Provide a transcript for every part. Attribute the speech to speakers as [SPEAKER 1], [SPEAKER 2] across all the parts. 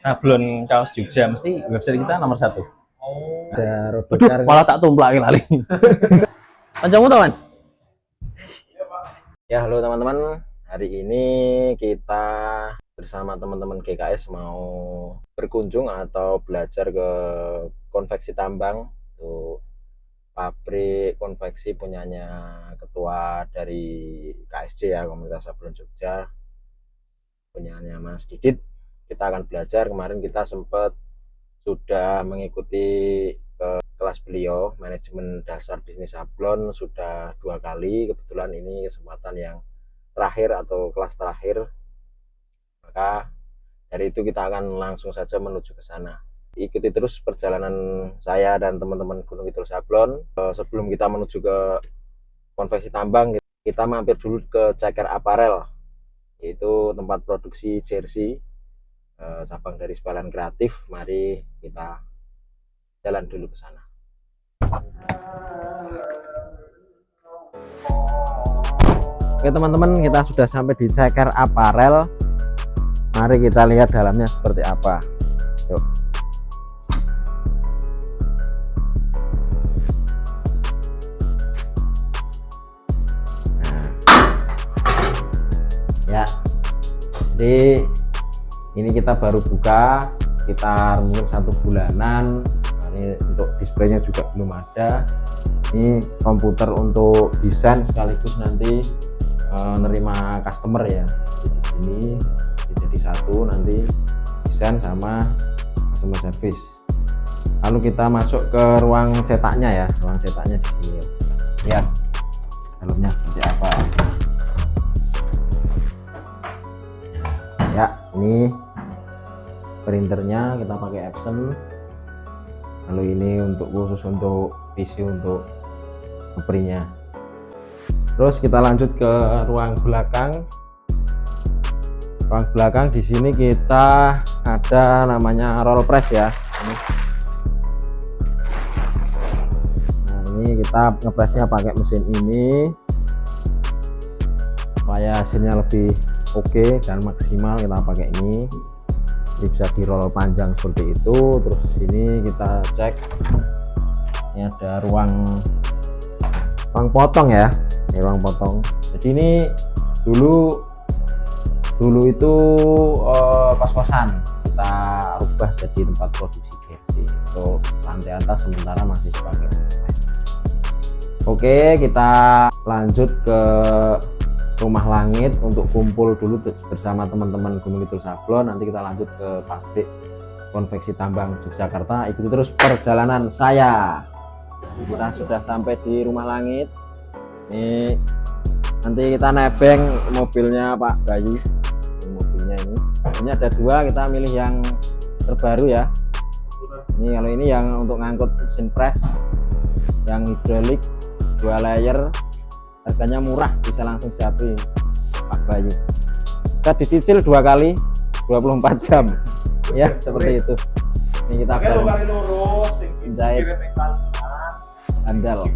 [SPEAKER 1] sablon kaos Jogja mesti website kita nomor 1.
[SPEAKER 2] Ada robot
[SPEAKER 1] Aduh, malah tak tumplak lali. Panjangmu tahu kan?
[SPEAKER 2] Ya, halo teman-teman. Hari ini kita bersama teman-teman GKS mau berkunjung atau belajar ke konveksi tambang, tuh pabrik konveksi punyanya ketua dari KSJ ya, Komunitas Sablon Jogja, punyanya Mas Didit. Kita akan belajar. Kemarin kita sempat sudah mengikuti kelas beliau, manajemen dasar bisnis sablon, sudah 2 kali. Kebetulan ini kesempatan yang terakhir atau kelas terakhir, maka dari itu kita akan langsung saja menuju ke sana. Ikuti terus perjalanan saya dan teman-teman Gunung Kidul Sablon. Sebelum kita menuju ke konveksi tambang, kita mampir dulu ke Ceker Apparel, yaitu tempat produksi jersey, cabang dari Sepalan Kreatif. Mari kita jalan dulu ke sana. Oke teman-teman, kita sudah sampai di Ceker Apparel. Mari kita lihat dalamnya seperti apa. Yuk. Nah. Ya, jadi ini kita baru buka sekitar mungkin 1 bulanan. Nah, ini untuk displaynya juga belum ada. Ini komputer untuk desain sekaligus nanti nerima customer ya. Jadi di sini jadi satu, nanti desain sama customer service. Lalu kita masuk ke ruang cetaknya ya. Ruang cetaknya di sini. Lihat dalamnya seperti apa. Ya, ini printernya kita pakai Epson. Lalu ini untuk khusus untuk PC untuk ngeprintnya. Terus kita lanjut ke ruang belakang. Ruang belakang di sini kita ada namanya roll press ya. Nah, ini kita ngepressnya pakai mesin ini supaya hasilnya lebih oke dan maksimal. Kita pakai ini. Jadi bisa di roll panjang seperti itu. Terus di sini kita cek, ini ada ruang potong ya, ini ruang potong. Jadi ini dulu itu kos-kosan, kita rubah jadi tempat produksi jersey. Untuk lantai atas sementara masih dipakai. Oke, kita lanjut ke Rumah Langit untuk kumpul dulu bersama teman-teman Gunung Kidul Sablon. Nanti kita lanjut ke pabrik konveksi tambang Yogyakarta. Ikuti terus perjalanan saya. Kita sudah sampai di Rumah Langit. Ini nanti kita nebeng mobilnya Pak Bayu. Ini mobilnya ini. Ini ada 2, kita milih yang terbaru ya. Ini kalau ini yang untuk ngangkut mesin press, yang hidrolik 2 layer. Harganya murah, bisa langsung japri Pak Bayu. Kita dicicil 2 kali 24 jam ya, seperti itu. Ini kita jahit handal.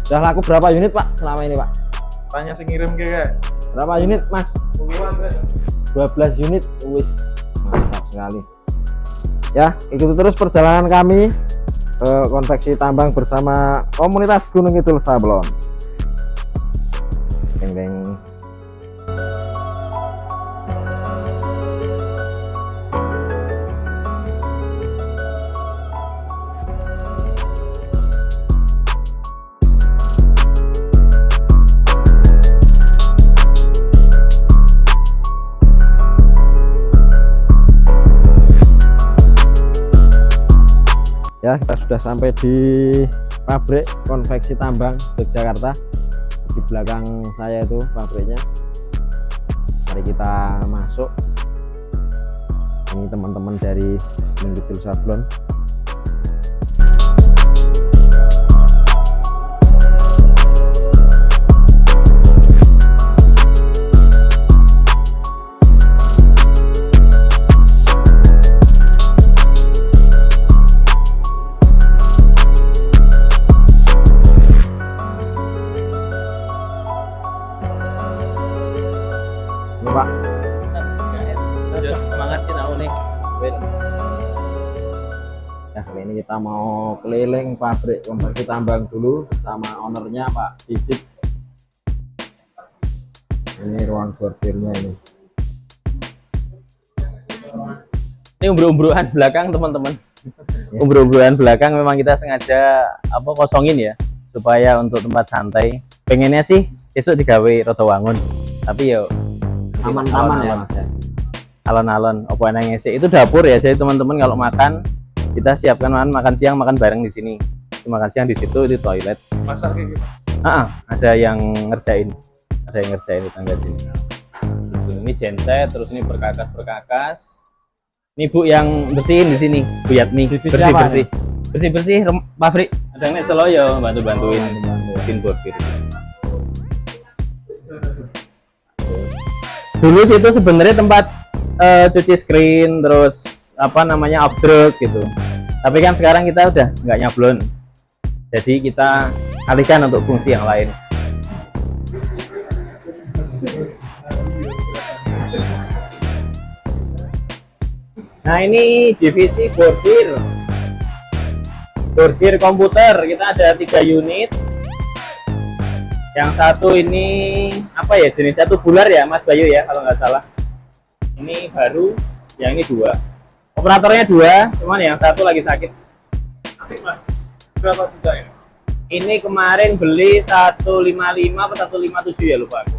[SPEAKER 2] Sudah laku berapa unit Pak selama ini Pak?
[SPEAKER 3] Tanya sing ngirim kayak
[SPEAKER 2] berapa unit Mas? 12 unit. Wis, mantap sekali ya. Ikuti terus perjalanan kami konveksi tambang bersama Komunitas Gunung Kidul Sablon. Deng. Ya, kita sudah sampai di pabrik konveksi tambang Yogyakarta. Di belakang saya itu pabriknya. Mari kita masuk. Ini teman-teman dari Gunung Kidul Sablon. Pak,
[SPEAKER 1] Lanjut, semangat sih Nau nih. Win.
[SPEAKER 2] Nah, kali ini kita mau keliling pabrik konveksi tambang dulu sama ownernya Pak Didit. Ini ruang bordirnya ini.
[SPEAKER 1] Ini umbro-umbroan belakang teman-teman. Umbro-umbroan belakang memang kita sengaja kosongin ya supaya untuk tempat santai. Pengennya sih besok digawe rada wangun. Tapi yo
[SPEAKER 2] Aman-aman ya Mas ya.
[SPEAKER 1] Alon-alon apa enaknya sih itu dapur ya. Jadi teman-teman kalau makan kita siapkan makan siang makan bareng di sini. Makan siang di situ di toilet.
[SPEAKER 3] Masak kayak gitu.
[SPEAKER 1] Ada yang ngerjain. Ada yang ngerjain di tangga sini. Ini genset, terus ini berkakas. Ini Bu yang bersihin di sini, Bu Yatmi. Bersih pabrik. Ada nek seloyo bantu-bantuin bikin bordir. Dulu sih itu sebenarnya tempat cuci screen, terus upgrade gitu. Tapi kan sekarang kita udah nggak nyablon. Jadi kita alihkan untuk fungsi yang lain. Nah ini divisi bordir komputer, kita ada 3 unit. Yang satu ini jenisnya tubular ya Mas Bayu ya kalau nggak salah. Ini baru, yang ini 2. Operatornya 2, cuman yang satu lagi sakit.
[SPEAKER 3] Berapa juta ini?
[SPEAKER 1] Ini kemarin beli 155 atau 157 ya lupa aku.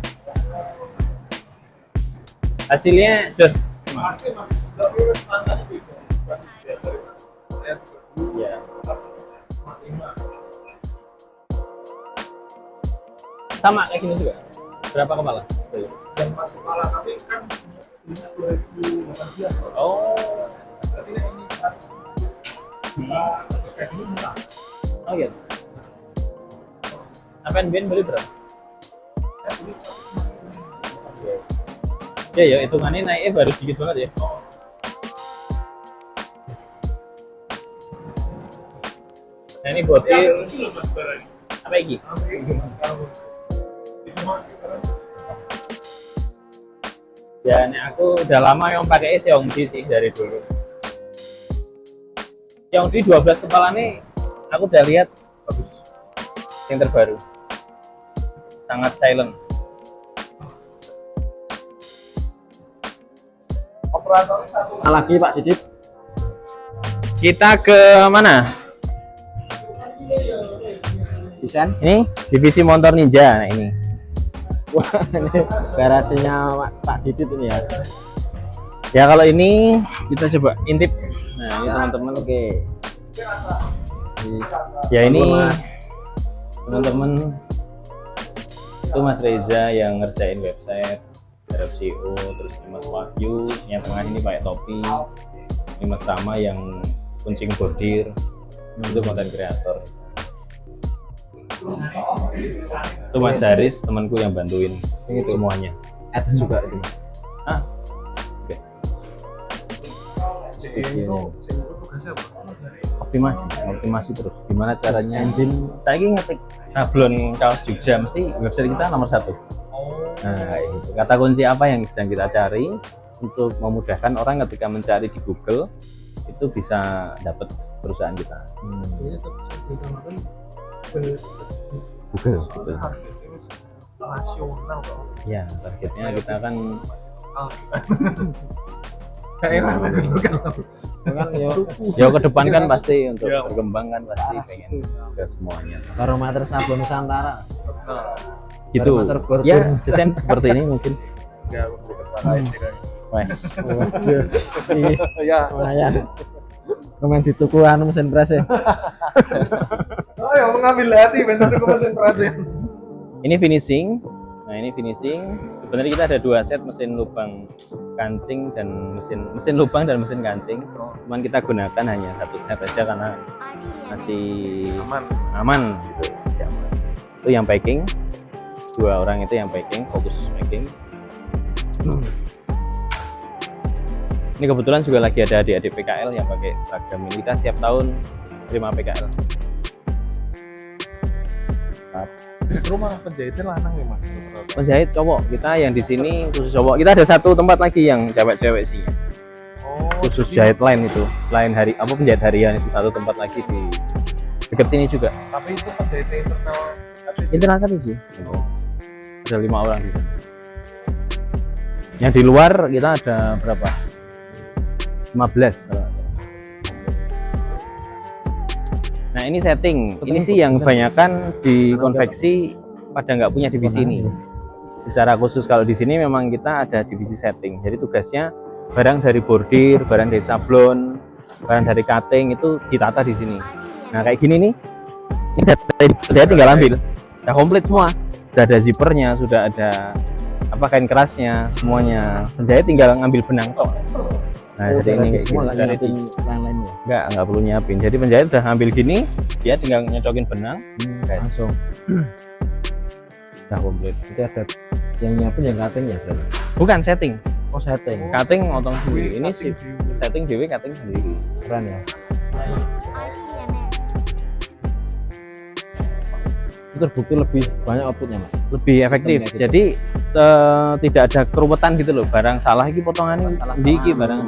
[SPEAKER 1] Hasilnya jos. Ya. Sama kayak gini juga. Berapa kepala?
[SPEAKER 3] Yang 4 kepala tapi kan ini 2018.
[SPEAKER 1] Oh.
[SPEAKER 3] Berarti ini kayak ini murah.
[SPEAKER 1] Oh iya. Apa yang beli berapa? Ya hitungannya naiknya baru sedikit banget ya. Nah ini bordir apa ini? Ya ini aku udah lama yang pakai Xiaomi sih dari dulu. Xiaomi 12 kepala nih aku udah lihat bagus. Yang terbaru. Sangat silent.
[SPEAKER 3] Operatornya satu
[SPEAKER 2] Lagi Pak Didit.
[SPEAKER 1] Kita ke mana?
[SPEAKER 2] Desain.
[SPEAKER 1] Ini divisi motor Ninja. Nah ini.
[SPEAKER 2] Wah, ini garasinya Pak Didit ini ya.
[SPEAKER 1] Ya kalau ini kita coba intip. Nah ini teman-teman.
[SPEAKER 2] Oke.
[SPEAKER 1] Ya ini
[SPEAKER 2] Mas.
[SPEAKER 1] teman-teman itu Mas Reza yang ngerjain website, Arab CEO, terus ini Mas Wahyu yang tengah ini pakai topi, ini Mas Rama yang kuncing bordir, itu konten kreator. Itu Mas Haris temanku yang bantuin
[SPEAKER 2] Itu.
[SPEAKER 1] semuanya.
[SPEAKER 2] Ads juga itu.
[SPEAKER 1] Ah, oke. Optimasi terus. Gimana caranya?
[SPEAKER 2] Engine.
[SPEAKER 1] Saya ini ngetik sablon kaos Jogja, mesti website kita nomor 1. Nah, itu kata kunci apa yang sedang kita cari untuk memudahkan orang ketika mencari di Google itu bisa dapat perusahaan kita.
[SPEAKER 3] ini ditamakan
[SPEAKER 1] Google, betul.
[SPEAKER 3] nasional kok.
[SPEAKER 1] Ya, targetnya kita kan
[SPEAKER 2] Kan
[SPEAKER 1] ya ke depan kan pasti untuk berkembang kan pasti pengen ke semuanya.
[SPEAKER 2] barometer sablon Nusantara.
[SPEAKER 1] Gitu.
[SPEAKER 2] Barometer bordir.
[SPEAKER 1] Ya, desain seperti ini mungkin.
[SPEAKER 3] Ya,
[SPEAKER 1] Wah,
[SPEAKER 3] ya.
[SPEAKER 2] Lumayan. Komen di tuku anu mesin pres ya.
[SPEAKER 3] Oh, yang mengambil hati bentar ke mesin prase.
[SPEAKER 1] ini finishing. Nah, ini finishing. Sebenarnya kita ada 2 set mesin lubang kancing dan mesin lubang dan mesin kancing. Cuman kita gunakan hanya 1 set aja karena masih aman gitu. Ya, aman. Itu yang packing. 2 orang itu yang packing, fokus packing. Ini kebetulan juga lagi ada adik-adik PKL yang pakai seragam ini. Kita setiap tahun terima PKL.
[SPEAKER 3] Justru malah penjahitnya lanang ya mas.
[SPEAKER 1] Penjahit cowok, kita yang di sini khusus cowok. Kita ada satu tempat lagi yang cewek-cewek sih.
[SPEAKER 3] Oh,
[SPEAKER 1] Khusus
[SPEAKER 3] jadi-
[SPEAKER 1] jahit lain itu, lain hari apa penjahit harian itu satu tempat lagi di dekat sini juga.
[SPEAKER 3] Tapi itu penjahitnya internal.
[SPEAKER 1] Internal kan sih. Ada 5 orang di sana. Yang di luar kita ada berapa? 15 kalau nggak salah. Nah ini setting, ini sih yang kebanyakan di konveksi pada nggak punya divisi ini. Secara khusus kalau di sini memang kita ada divisi setting. Jadi tugasnya barang dari bordir, barang dari sablon, barang dari cutting itu ditata di sini. Nah kayak gini nih, ini saya tinggal ambil, udah komplit semua. Sudah ada zippernya, sudah ada apa kain kerasnya, semuanya. Penjahit tinggal ngambil benang kok. Nah jadi ini kayak
[SPEAKER 2] semua
[SPEAKER 1] gini.
[SPEAKER 2] nggak
[SPEAKER 1] Dan
[SPEAKER 2] nyiapin lain-lainnya.
[SPEAKER 1] nggak perlu nyiapin. Jadi penjahit udah ngambil gini, dia tinggal nyocokin benang,
[SPEAKER 2] Langsung.
[SPEAKER 1] udah komplit.
[SPEAKER 2] Jadi ada yang nyiapin yang cutting ya berarti.
[SPEAKER 1] Bukan setting,
[SPEAKER 2] Oh setting.
[SPEAKER 1] cutting motong sendiri. Ini sih setting dewe, cutting sendiri.
[SPEAKER 2] Keren ya. Itu terbukti lebih banyak outputnya mas.
[SPEAKER 1] Lebih efektif.
[SPEAKER 2] Sistemnya gitu.
[SPEAKER 1] Jadi tidak ada keruwetan gitu loh. Barang salah iki potongannya iki barang.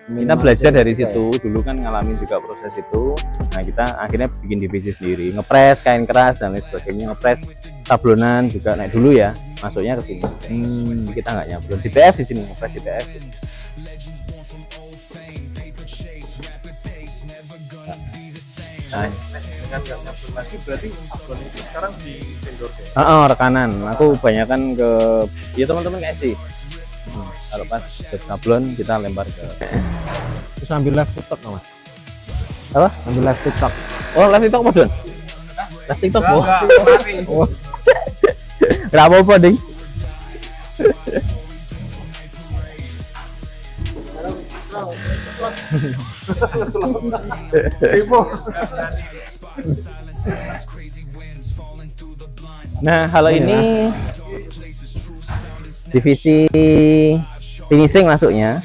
[SPEAKER 1] Kita belajar dari situ. Dulu kan ngalamin juga proses itu. Nah kita akhirnya bikin divisi sendiri. Ngepres kain keras dan lain sebagainya. Ngepres sablonan juga naik dulu ya. Masuknya ke sini. Jadi kita nggak nyablon. Di TF di sini ngepres di TF. Nah,
[SPEAKER 3] Dengan nggak nyablon lagi berarti sablon itu sekarang di vendor ya.
[SPEAKER 1] rekanan. Aku kebanyakan ke ya teman-teman kayak sih. Kalau pas ke sablon kita lempar ke
[SPEAKER 2] Terus ambil live TikTok nggak mas?
[SPEAKER 1] apa?
[SPEAKER 2] Ambil live TikTok.
[SPEAKER 1] Oh, live TikTok apa, Don? Live TikTok oh.
[SPEAKER 3] Mari.
[SPEAKER 1] Oh. Nggak apa-apa, Ding. Nah, kalau ini divisi finishing masuknya.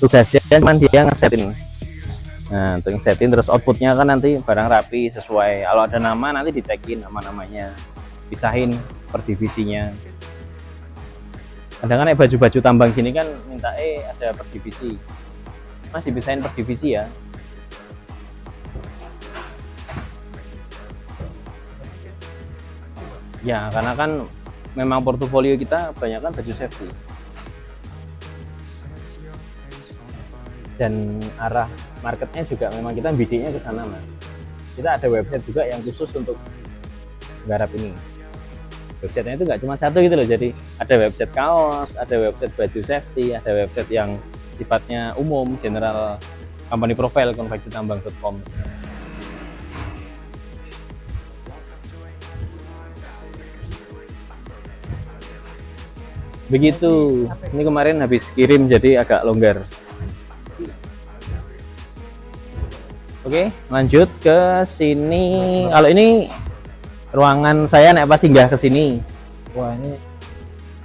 [SPEAKER 1] Tugasnya cuma dia ngesetin. Nah, untuk ngesetin terus outputnya kan nanti barang rapi sesuai. Kalau ada nama nanti ditekin nama-namanya, pisahin per divisinya. Kadang kan baju-baju tambang gini kan minta ada per divisi. Mas dipisahin per divisi ya. Ya, karena kan memang portofolio kita kebanyakan baju safety. Dan arah marketnya juga memang kita bidiknya ke sana mas. Kita ada website juga yang khusus untuk garap ini. Websitenya itu nggak cuma satu gitu loh. Jadi ada website kaos, ada website baju safety, ada website yang sifatnya umum, general company profile konveksitambang.com. Begitu. Ini kemarin habis kirim jadi agak longgar. Oke, lanjut ke sini. Kalau ini ruangan saya naik pas singgah ke sini.
[SPEAKER 2] Wah ini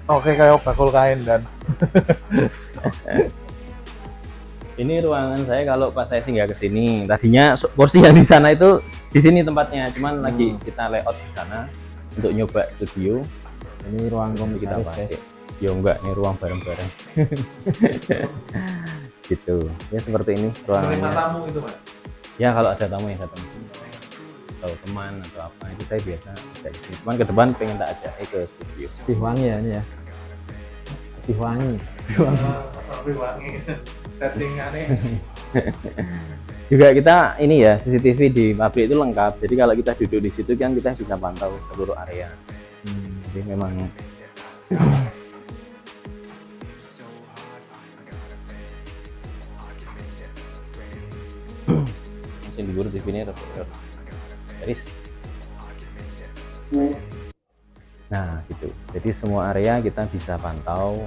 [SPEAKER 3] Oke kayak bakul kain dan
[SPEAKER 1] Ini ruangan saya kalau pas saya singgah ke sini. Tadinya kursi yang di sana itu di sini tempatnya, cuman lagi kita layout di sana untuk nyoba studio.
[SPEAKER 2] ini ruang
[SPEAKER 1] Kita
[SPEAKER 2] komisaris
[SPEAKER 1] pakai. Ya enggak, ini ruang bareng-bareng. Gitu. Ya seperti ini
[SPEAKER 3] menerima
[SPEAKER 1] ruangannya.
[SPEAKER 3] tamu itu mas.
[SPEAKER 1] Ya kalau ada tamu yang datang atau teman atau apa itu saya biasa ada di sini. Cuman ke depan pengen tak ajak ke studio.
[SPEAKER 2] lebih wangi ya ini ya. Lebih wangi.
[SPEAKER 3] Tapi wangi settingannya.
[SPEAKER 1] Juga kita ini ya CCTV di pabrik itu lengkap. Jadi kalau kita duduk di situ kan kita bisa pantau seluruh area. Jadi memang mesin di buru TV ini garis. Nah gitu. Jadi semua area kita bisa pantau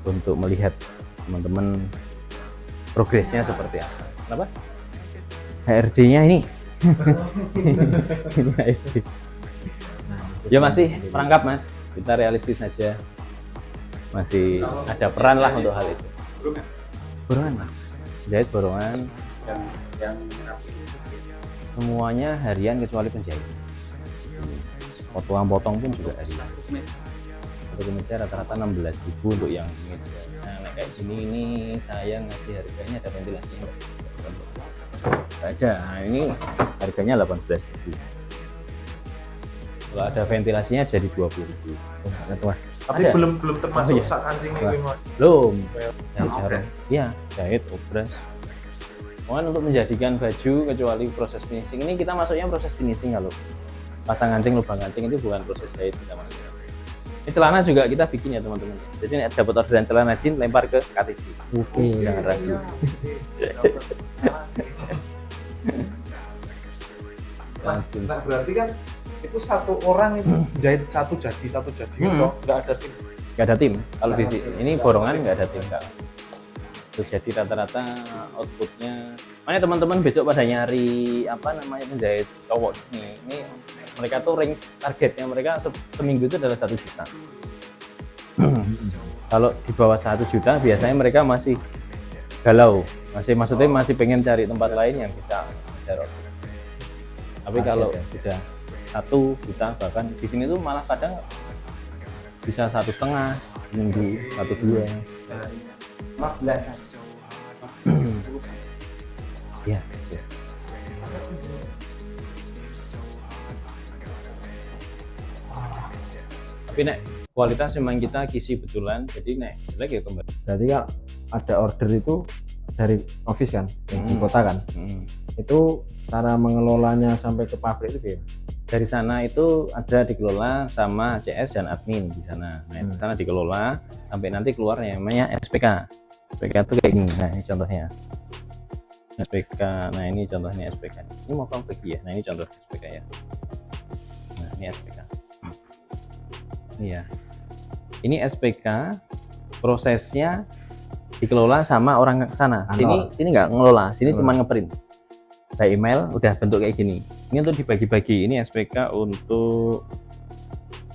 [SPEAKER 1] untuk melihat teman-teman progresnya seperti apa. Kenapa? HRD-nya ini. Ini HRD. Ya masih perangkap mas, kita realistis saja. Masih ada peran lah untuk hal itu. Borongan mas, jahit borongan.
[SPEAKER 3] yang
[SPEAKER 1] Semuanya harian kecuali penjahit. Potong pun juga harian. Satu kemeja rata-rata 16.000 untuk yang kemeja. Nah, kayak gini ini saya ngasih harganya ada ventilasinya nggak ada. Nah, ini harganya 18.000. Kalau ada ventilasinya jadi 20.000.
[SPEAKER 3] Tapi
[SPEAKER 1] Ada.
[SPEAKER 3] belum termasuk
[SPEAKER 1] Oh, iya.
[SPEAKER 3] sak kancing
[SPEAKER 1] Wah.
[SPEAKER 3] ini Mas.
[SPEAKER 1] Belum.
[SPEAKER 3] Yang
[SPEAKER 1] Jarum. Iya, jahit, obras. Mohon untuk menjadikan baju kecuali proses finishing ini kita masuknya proses finishing. Kalau pasang kancing, lubang kancing itu bukan proses jahit kita masuk. Ini celana juga kita bikin ya teman-teman. Jadi dapat orderan celana jin lempar ke KTJ.
[SPEAKER 2] Oke.
[SPEAKER 1] Jangan ragu. Celana jin.
[SPEAKER 3] Nah berarti kan itu satu orang itu jahit satu jadi gitu, nggak ada tim.
[SPEAKER 1] Nggak ada tim. Kalau di ini borongan nggak ada tim Kak. Terus jadi rata-rata outputnya. Makanya teman-teman besok pada nyari apa namanya penjahit cowok ini mereka tuh range targetnya mereka seminggu itu adalah 1 juta. Kalau di bawah 1 juta biasanya mereka masih galau, maksudnya masih pengen cari tempat lain yang bisa jarak. Tapi kalau sudah 1 juta bahkan di sini tuh malah kadang bisa 1,5 minggu 1-2.
[SPEAKER 3] 14.
[SPEAKER 1] Ya. Tapi nek kualitas memang kita kisi betulan, jadi nek jelek ya kembali.
[SPEAKER 2] Berarti kan ada order itu dari office kan, yang di kota kan. Itu cara mengelolanya sampai ke pabrik itu gimana?
[SPEAKER 1] Dari sana itu ada dikelola sama CS dan admin di sana. Nah, di sana dikelola sampai nanti keluar yang namanya SPK. SPK itu kayak gini. Nah, ini contohnya. SPK. Nah, ini contohnya SPK. Ini mau konflik ya. Nah, ini contoh SPK ya. Nah, ini SPK. Ini ya. Ini SPK prosesnya dikelola sama orang sana. Sini nggak ngelola, sini cuma ngeprint. By email udah bentuk kayak gini. Ini untuk dibagi-bagi. Ini SPK untuk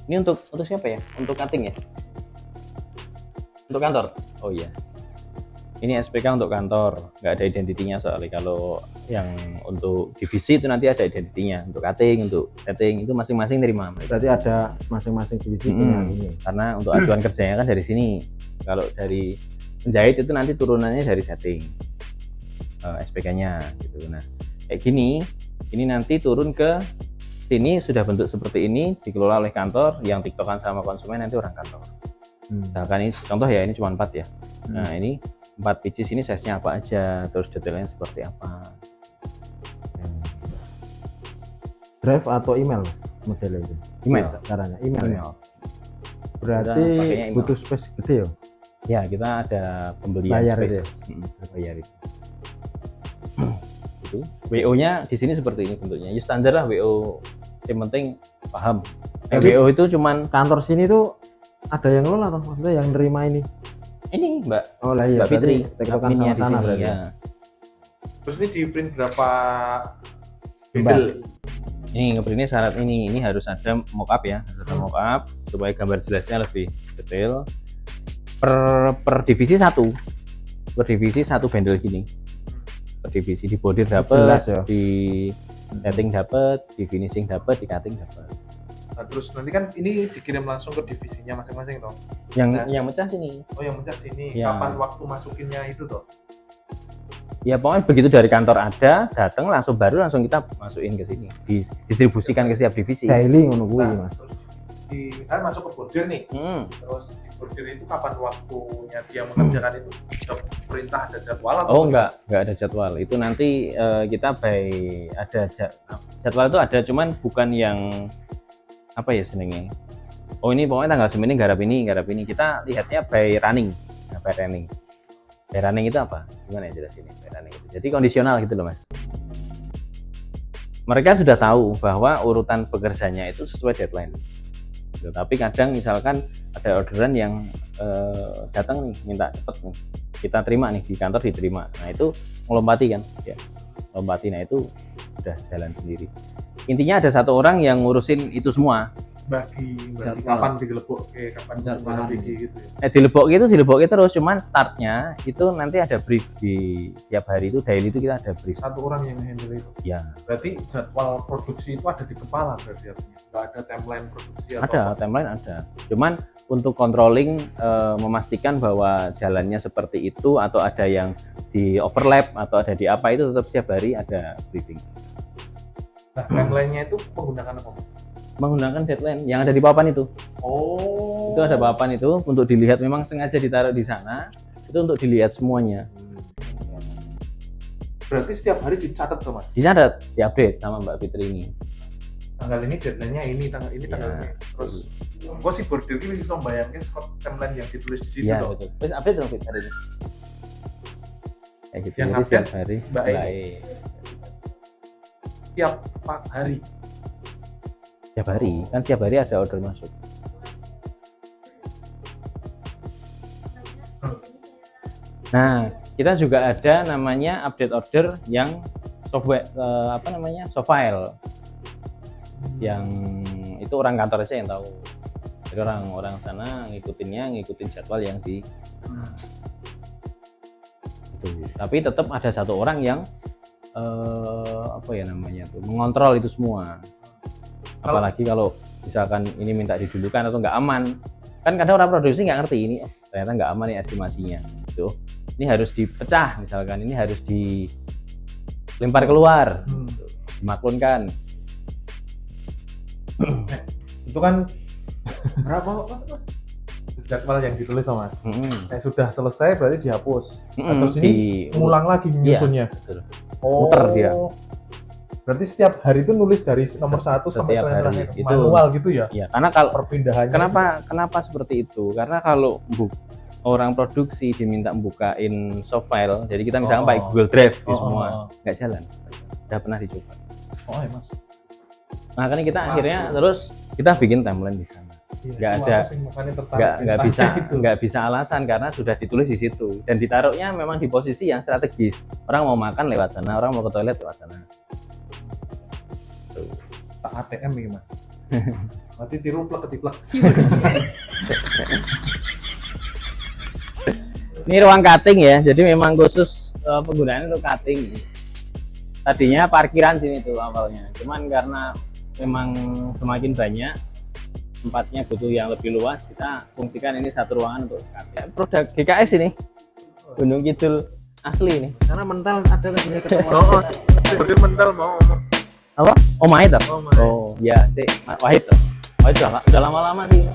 [SPEAKER 1] ini untuk siapa ya? Untuk cutting ya? Untuk kantor. Oh iya. Ini SPK untuk kantor, nggak ada identitinya soalnya. Kalau yang untuk divisi itu nanti ada identitinya. Untuk cutting, untuk setting itu masing-masing terima.
[SPEAKER 2] Berarti ada masing-masing divisi punya ini.
[SPEAKER 1] Karena untuk aduan kerjanya kan dari sini. Kalau dari penjahit itu nanti turunannya dari setting SPK-nya gitu. Nah, kayak gini, ini nanti turun ke sini sudah bentuk seperti ini, dikelola oleh kantor, yang tiktokan sama konsumen nanti orang kantor. Misalkan ini contoh ya, ini cuma 4 ya. Nah, ini 4 pieces ini size-nya apa aja, terus detailnya seperti apa.
[SPEAKER 2] Drive atau email modelnya itu?
[SPEAKER 1] Email.
[SPEAKER 2] Caranya email.
[SPEAKER 1] Email.
[SPEAKER 2] Berarti
[SPEAKER 1] Kita pakainya email.
[SPEAKER 2] butuh space gede ya?
[SPEAKER 1] Ya, kita ada pembelian
[SPEAKER 2] Bayar
[SPEAKER 1] space.
[SPEAKER 2] itu ya?
[SPEAKER 1] Bayar itu. Itu. WO-nya di sini seperti ini bentuknya. Ya standar lah WO. Yang penting paham.
[SPEAKER 2] Jadi-
[SPEAKER 1] WO itu cuman
[SPEAKER 2] Kantor sini tuh ada yang ngelola atau maksudnya yang nerima ini?
[SPEAKER 1] ini Mbak
[SPEAKER 2] Oh lah iya,
[SPEAKER 1] Mbak Fitri,
[SPEAKER 2] tektokan
[SPEAKER 1] adminnya
[SPEAKER 2] sama
[SPEAKER 1] di
[SPEAKER 2] sana
[SPEAKER 1] sini
[SPEAKER 2] berarti.
[SPEAKER 1] ya.
[SPEAKER 3] Terus ini di print berapa
[SPEAKER 2] Lembar.
[SPEAKER 3] bundle?
[SPEAKER 1] Ini ngeprintnya syarat ini harus ada mockup ya, harus ada mockup supaya gambar jelasnya lebih detail. Per divisi satu, per divisi 1 bundle gini. Per divisi di body dapat,
[SPEAKER 2] Jelas ya.
[SPEAKER 1] di setting dapat, di finishing dapat, di cutting dapat.
[SPEAKER 3] Nah, terus nanti kan ini dikirim langsung ke divisinya masing-masing toh.
[SPEAKER 1] Yang mecah sini.
[SPEAKER 3] Oh yang mencet sini,
[SPEAKER 1] Ya.
[SPEAKER 3] kapan waktu masukinnya itu toh?
[SPEAKER 1] Ya pokoknya begitu dari kantor ada, datang langsung kita masukin ke sini, didistribusikan ke setiap divisi.
[SPEAKER 2] Daily ngono kuwi,
[SPEAKER 3] Nah,
[SPEAKER 2] Mas.
[SPEAKER 3] terus misalnya masuk ke bordir nih, terus di bordir itu kapan waktunya dia mengerjakan itu? Ada perintah, ada jadwal atau?
[SPEAKER 1] Oh enggak ada jadwal. Itu nanti kita ada jadwal itu ada, cuman bukan yang apa ya senengnya. Oh ini pokoknya tanggal segini garap ini. Kita lihatnya by running. Nah, by running. By running itu apa? Gimana ya jelasin ini? By running itu. Jadi kondisional gitu loh Mas. Mereka sudah tahu bahwa urutan pekerjaannya itu sesuai deadline. Gitu. Tapi kadang misalkan ada orderan yang datang nih minta cepet nih, kita terima nih di kantor diterima. Nah itu melompati kan, ya lompati. Nah itu udah jalan sendiri. Intinya ada 1 orang yang ngurusin itu semua.
[SPEAKER 3] bagi
[SPEAKER 4] Jadwal.
[SPEAKER 3] kapan digelebok kapan
[SPEAKER 4] Jadwal.
[SPEAKER 3] gitu ya.
[SPEAKER 1] Dilebok terus, cuman startnya itu nanti ada brief di tiap hari itu, daily itu kita ada brief.
[SPEAKER 3] Satu orang yang handle itu.
[SPEAKER 1] Ya,
[SPEAKER 3] Berarti jadwal produksi itu ada di kepala berarti artinya. Nggak ada timeline produksi atau
[SPEAKER 1] ada
[SPEAKER 3] apa?
[SPEAKER 1] timeline ada. Cuman untuk controlling memastikan bahwa jalannya seperti itu atau ada yang di overlap atau ada di apa itu tetap setiap hari ada briefing.
[SPEAKER 3] Nah, timeline-nya itu menggunakan apa?
[SPEAKER 1] Menggunakan deadline yang ada di papan itu.
[SPEAKER 3] Oh.
[SPEAKER 1] Itu ada papan itu untuk dilihat, memang sengaja ditaruh di sana itu untuk dilihat semuanya.
[SPEAKER 3] Berarti setiap hari dicatat tuh Mas.
[SPEAKER 1] Dicatat, diupdate sama Mbak Fitri ini.
[SPEAKER 3] Tanggal ini deadline-nya ini, tanggal ini tanggal ini. Terus gua sih bordir ini bisa membayangkan timeline yang ditulis di situ
[SPEAKER 1] Iya
[SPEAKER 3] loh.
[SPEAKER 1] betul. Terus update dong Fit hari ini. Kayak gitu.
[SPEAKER 3] Yang
[SPEAKER 1] Jadi
[SPEAKER 3] update
[SPEAKER 1] setiap hari
[SPEAKER 3] Mbak E.
[SPEAKER 1] baik.
[SPEAKER 3] Tiap hari.
[SPEAKER 1] Setiap hari kan setiap hari ada order masuk. Nah, kita juga ada namanya update order yang software softfile. Yang itu orang kantor aja yang tahu. Jadi orang sana ngikutin jadwal yang di itu. Tapi tetap ada satu orang yang mengontrol itu semua. Apalagi kalau misalkan ini minta didulukan atau nggak aman, kan kadang orang produksi nggak ngerti ini, ternyata nggak aman nih estimasinya gitu. Ini harus dipecah misalkan, ini harus dilempar keluar, dimaklunkan.
[SPEAKER 3] Itu kan berapa Mas? Jadwal yang ditulis sama Mas. Sudah selesai berarti dihapus. Terus ini ngulang lagi nyusunnya.
[SPEAKER 1] Betul.
[SPEAKER 3] Oh.
[SPEAKER 1] Muter dia.
[SPEAKER 3] Berarti setiap hari itu nulis dari nomor 1 sampai
[SPEAKER 1] Setiap hari
[SPEAKER 3] terakhir
[SPEAKER 1] itu.
[SPEAKER 3] manual gitu ya?
[SPEAKER 1] Ya, karena kalau
[SPEAKER 3] Perpindahannya.
[SPEAKER 1] kenapa seperti itu? Karena kalau orang produksi diminta membukain soft file, jadi kita misalnya pakai Google Drive di semua, nggak jalan. Udah pernah dicoba.
[SPEAKER 3] Oh ya Mas.
[SPEAKER 1] Makanya kita akhirnya terus kita bikin timeline di sana. Nggak ada, nggak bisa alasan karena sudah ditulis di situ dan ditaruhnya memang di posisi yang strategis. Orang mau makan lewat sana, orang mau ke toilet lewat sana.
[SPEAKER 3] Tak ATM nih Mas. Nanti tiru plek ketiplek.
[SPEAKER 1] Ini ruang cutting ya, jadi memang khusus penggunaannya untuk cutting. Tadinya parkiran sini tuh awalnya, cuman karena memang semakin banyak tempatnya butuh yang lebih luas, kita fungsikan ini satu ruangan untuk cutting. Produk GKS ini, Gunung Kidul asli ini.
[SPEAKER 4] Karena mental ada tadi ketemu.
[SPEAKER 3] Berarti mental mau ngomong.
[SPEAKER 1] Apa? Oh Mahit toh?
[SPEAKER 3] Oh, Mahit.
[SPEAKER 1] Oh ya, si Wahid toh. Wahid udah lama-lama sih.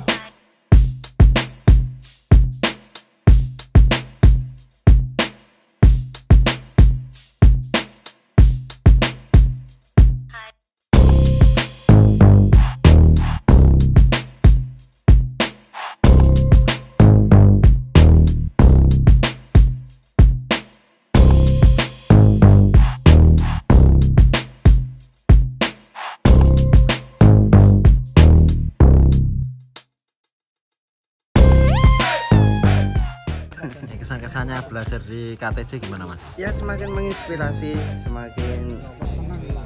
[SPEAKER 4] Kesan-kesannya belajar di KTC gimana Mas?
[SPEAKER 5] Ya semakin menginspirasi, semakin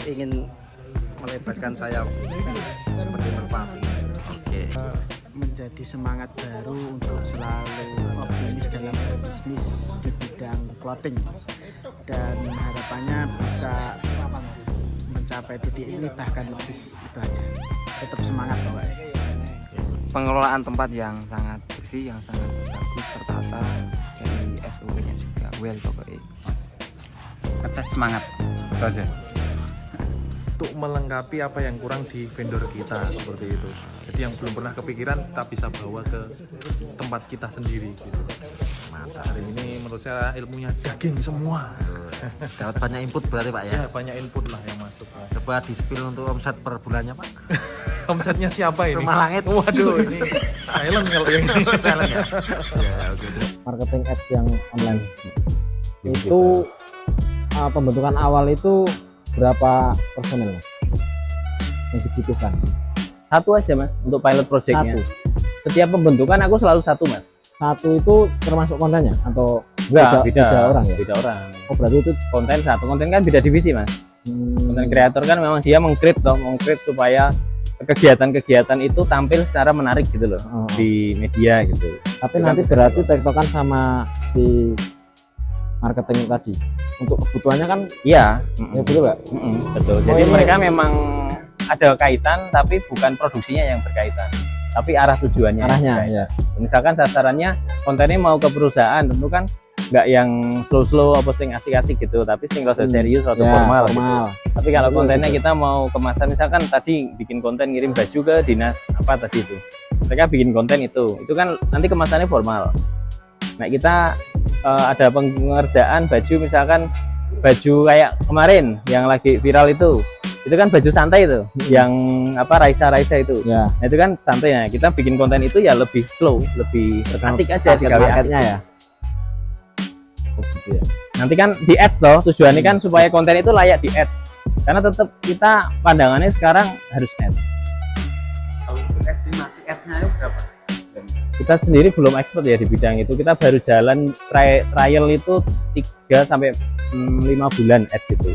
[SPEAKER 5] ingin melebarkan sayap seperti merpati.
[SPEAKER 4] Oke.
[SPEAKER 6] Menjadi semangat baru untuk selalu optimis dalam berbisnis di bidang clothing dan harapannya bisa mencapai titik ini bahkan lebih. Itu aja, tetap semangat pokoknya.
[SPEAKER 7] Pengelolaan tempat yang sangat bersih, yang sangat bagus, tertata, dari SOP-nya juga well pokoknya.
[SPEAKER 6] Kerja semangat.
[SPEAKER 7] Itu aja.
[SPEAKER 3] Untuk melengkapi apa yang kurang di vendor kita seperti itu. Jadi yang belum pernah kepikiran kita bisa bawa ke tempat kita sendiri gitu. Mantap. Hari ini menurut saya ilmunya daging semua.
[SPEAKER 4] Dapat banyak input berarti Pak ya?
[SPEAKER 3] Ya banyak input lah yang masuk.
[SPEAKER 4] Coba di spill untuk omset per bulannya Pak.
[SPEAKER 3] Omsetnya siapa ini?
[SPEAKER 4] Rumah Langit.
[SPEAKER 3] Waduh ini silent kalau yang ini.
[SPEAKER 4] Silent ya? Ya oke.
[SPEAKER 8] Marketing ads yang online itu pembentukan awal itu berapa personel Mas yang dibutuhkan?
[SPEAKER 1] Satu aja Mas untuk pilot projectnya.
[SPEAKER 8] Satu.
[SPEAKER 1] Setiap pembentukan aku selalu satu Mas.
[SPEAKER 8] Satu itu termasuk kontennya atau
[SPEAKER 1] Enggak,
[SPEAKER 8] beda orang ya?
[SPEAKER 1] Beda orang.
[SPEAKER 8] Oh berarti itu
[SPEAKER 1] Konten satu, konten kan beda divisi Mas. Konten kreator kan memang dia meng-create supaya kegiatan-kegiatan itu tampil secara menarik gitu loh
[SPEAKER 8] Oh.
[SPEAKER 1] di media gitu.
[SPEAKER 8] Tapi
[SPEAKER 1] Itu
[SPEAKER 8] nanti
[SPEAKER 1] kan
[SPEAKER 8] berarti tektokan sama si marketing tadi. Untuk kebutuhannya kan
[SPEAKER 1] Iya,
[SPEAKER 8] ya betul Pak.
[SPEAKER 1] betul.
[SPEAKER 8] Oh,
[SPEAKER 1] Jadi
[SPEAKER 8] ini-
[SPEAKER 1] mereka memang ada kaitan tapi bukan produksinya yang berkaitan, tapi arah tujuannya. yang
[SPEAKER 8] Arahnya
[SPEAKER 1] berkaitan.
[SPEAKER 8] ya.
[SPEAKER 1] Misalkan sasarannya kontennya mau ke perusahaan, tentu kan nggak yang slow-slow apa sing asik-asik gitu, tapi sing rada serius atau
[SPEAKER 8] Ya,
[SPEAKER 1] formal. Gitu.
[SPEAKER 8] formal.
[SPEAKER 1] Tapi kalau
[SPEAKER 8] Betul,
[SPEAKER 1] kontennya
[SPEAKER 8] betul.
[SPEAKER 1] kita mau kemasan, misalkan tadi bikin konten ngirim baju ke dinas apa tadi itu, mereka bikin konten itu kan nanti kemasannya formal. Nah kita ada pengerjaan baju, misalkan baju kayak kemarin yang lagi viral itu kan baju santai itu, yang apa Raisa itu.
[SPEAKER 8] Ya.
[SPEAKER 1] Nah itu kan santai. Nah kita bikin konten itu ya lebih slow, lebih asik aja,
[SPEAKER 8] Target
[SPEAKER 1] digawe asik.
[SPEAKER 8] marketnya ya. Oh, gitu ya.
[SPEAKER 1] Nanti kan di ads loh, tujuannya kan supaya konten itu layak di ads, karena tetap kita pandangannya sekarang harus ads.
[SPEAKER 7] Kalau untuk estimasi ads-nya itu berapa?
[SPEAKER 1] Kita sendiri belum expert ya di bidang itu, kita baru jalan trial itu 3 sampai 5 bulan ads itu.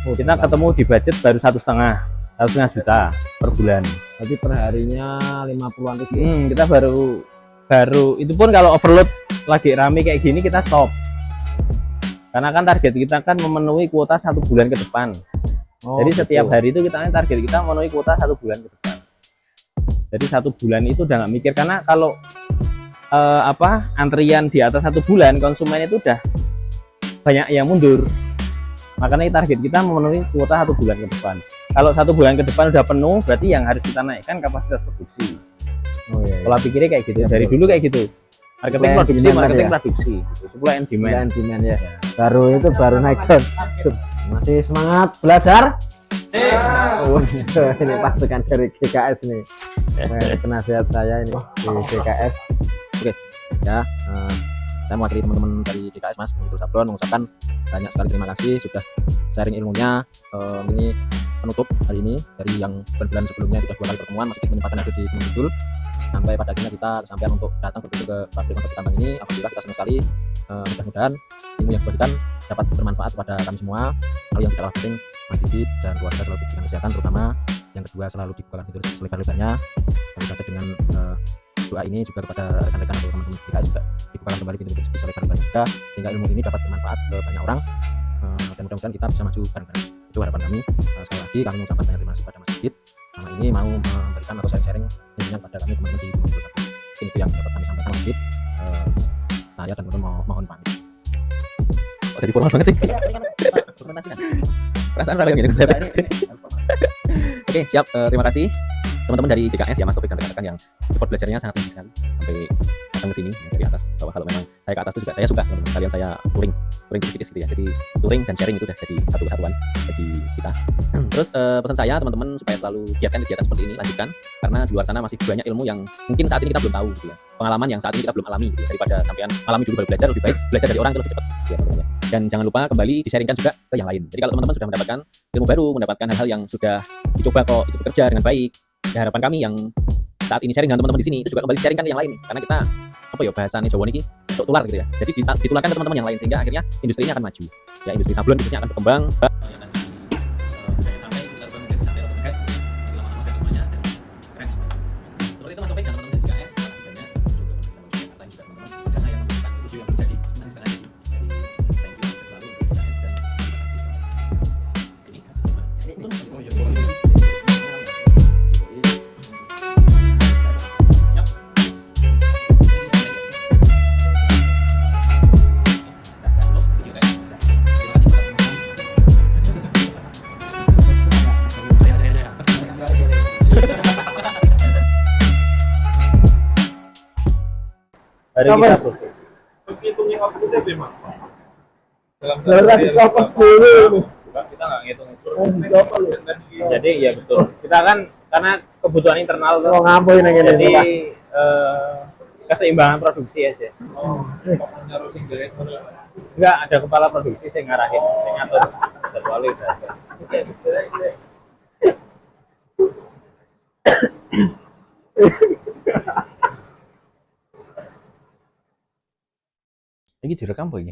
[SPEAKER 8] Oh,
[SPEAKER 1] Kita
[SPEAKER 8] lama.
[SPEAKER 1] ketemu di budget baru 1,5 juta per bulan.
[SPEAKER 8] Berarti perharinya 50-an ribu.
[SPEAKER 1] Kita baru itu pun kalau overload lagi rame kayak gini kita stop, karena kan target kita kan memenuhi kuota 1 bulan ke depan.
[SPEAKER 8] Oh,
[SPEAKER 1] Jadi setiap
[SPEAKER 8] gitu.
[SPEAKER 1] hari itu target kita memenuhi kuota 1 bulan ke depan. Jadi 1 bulan itu udah nggak mikir, karena kalau antrian di atas 1 bulan, konsumen itu udah banyak yang mundur. Makanya target kita memenuhi kuota 1 bulan ke depan. Kalau 1 bulan ke depan udah penuh, berarti yang harus kita naikkan kapasitas produksi.
[SPEAKER 8] Oh, iya, iya.
[SPEAKER 1] Pola pikirnya kayak gitu.
[SPEAKER 8] Ya,
[SPEAKER 1] Dari
[SPEAKER 8] betul.
[SPEAKER 1] dulu kayak gitu. Marketing
[SPEAKER 8] Supply and
[SPEAKER 1] produksi,
[SPEAKER 8] demand
[SPEAKER 1] marketing
[SPEAKER 8] tadi ya?
[SPEAKER 1] produksi. Gitu. Supply and demand.
[SPEAKER 8] Supply and demand ya. Baru itu baru naik turn. Masih semangat belajar? Oh, ini pasukan dari GKS nih. Penasihat saya ini di GKS. Oke, ya. Saya mewakili teman-teman dari GKS Mas, Menurut Sablon mengucapkan banyak sekali terima kasih sudah sharing ilmunya. Ini penutup hari ini dari yang bulan sebelumnya sudah 2 kali pertemuan, masih menyempatkan hadir di Gunung Kidul. Sampai pada akhirnya kita kesampaian untuk datang berkunjung ke pabrik konveksi tambang ini. Alhamdulillah kita senang sekali. Mudah-mudahan ilmu yang dibagikan dapat bermanfaat kepada kami semua. Lalu yang tidak kalah penting, Mas Didit dan keluarga selalu diberikan kesehatan, terutama yang kedua selalu dibukakan pintu rezeki selebar-lebarnya. Dan saja dengan doa ini juga kepada rekan-rekan atau teman-teman kita juga dibukakan kembali pintu rezeki selebar-lebarnya juga, sehingga ilmu ini dapat bermanfaat ke banyak orang. Dan mudah-mudahan kita bisa maju bareng-bareng. Itu harapan kami. Sekali lagi kami mengucapkan banyak terima kasih kepada Mas Didit sama ini mau memberikan atau sharing ilmunya kepada kami teman-teman di Gunung Kidul. Itu yang dapat kami sampaikan Mas Didit. Saya dan teman-teman mohon pamit.
[SPEAKER 1] Jadi formal banget sih. Perasaan orang gini. Oke, siap. Terima kasih teman-teman dari GKS ya, Mas Taufik dan rekan-rekan yang support belajarnya sangat tinggi sekali sampai datang ke sini dari atas bawah. Kalau memang saya ke atas itu juga saya suka, teman-teman sekalian saya touring sedikit gitu ya. Jadi touring dan sharing itu udah jadi satu kesatuan bagi kita. Terus pesan saya teman-teman supaya selalu giatkan kegiatan seperti ini, lanjutkan, karena di luar sana masih banyak ilmu yang mungkin saat ini kita belum tahu gitu ya. Pengalaman yang saat ini kita belum alami gitu ya. Daripada sampean alami dulu baru belajar, lebih baik belajar dari orang itu lebih cepat ya teman-teman. Dan jangan lupa kembali di-sharingkan juga ke yang lain. Jadi kalau teman-teman sudah mendapatkan ilmu baru, mendapatkan hal-hal yang sudah dicoba kok itu bekerja dengan baik, ya harapan kami yang saat ini sharing dengan teman-teman di sini itu juga kembali sharingkan ke yang lain nih. Karena kita apa ya, bahasanya Jawa niki sok tular gitu ya. Jadi ditularkan ke teman-teman yang lain sehingga akhirnya industri ini akan maju. Ya industri sablon khususnya akan berkembang. Sampai kita menjadi sampai podcast lama-lama semuanya dan keren semuanya. Seperti itu Mas Taufik dan teman-teman dari GKS, terima kasih banyak dan juga teman-teman dana yang memberikan studio yang belum jadi masih setengah jadi. Jadi thank you selalu untuk GKS dan terima kasih. Hari kita selesai.
[SPEAKER 3] Terus ngitungnya apa itu deh Mas? Dalam kita nggak ngitung itu.
[SPEAKER 1] Jadi ya betul. Kita kan karena kebutuhan internal tuh.
[SPEAKER 8] Oh, ngapain ini?
[SPEAKER 1] Jadi keseimbangan produksi aja.
[SPEAKER 3] Nyaruh single itu.
[SPEAKER 1] Enggak ada kepala produksi yang ngarahin, yang ngatur jadwalnya udah ada. Ini direkam apa ini?